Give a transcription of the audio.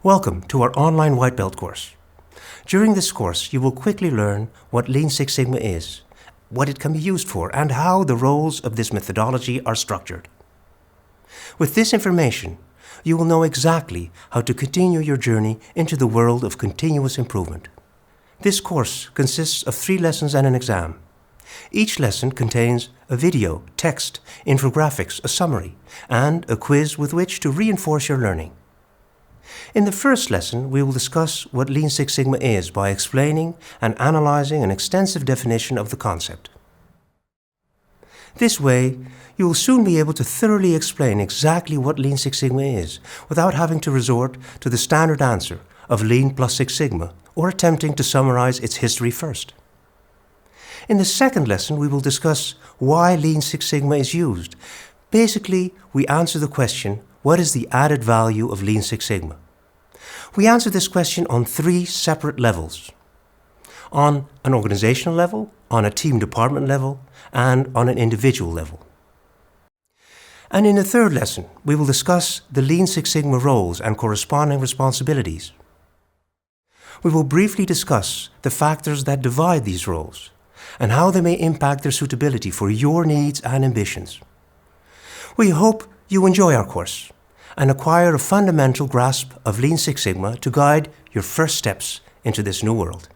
Welcome to our online White Belt course. During this course, you will quickly learn what Lean Six Sigma is, what it can be used for, and how the roles of this methodology are structured. With this information, you will know exactly how to continue your journey into the world of continuous improvement. This course consists of 3 lessons and an exam. Each lesson contains a video, text, infographics, a summary, and a quiz with which to reinforce your learning. In the first lesson, we will discuss what Lean Six Sigma is by explaining and analyzing an extensive definition of the concept. This way, you will soon be able to thoroughly explain exactly what Lean Six Sigma is without having to resort to the standard answer of Lean plus Six Sigma or attempting to summarize its history first. In the second lesson, we will discuss why Lean Six Sigma is used. Basically, we answer the question, what is the added value of Lean Six Sigma? We answer this question on 3 separate levels. On an organizational level, on a team department level, and on an individual level. And in the third lesson, we will discuss the Lean Six Sigma roles and corresponding responsibilities. We will briefly discuss the factors that divide these roles and how they may impact their suitability for your needs and ambitions. We hope you enjoy our course and acquire a fundamental grasp of Lean Six Sigma to guide your first steps into this new world.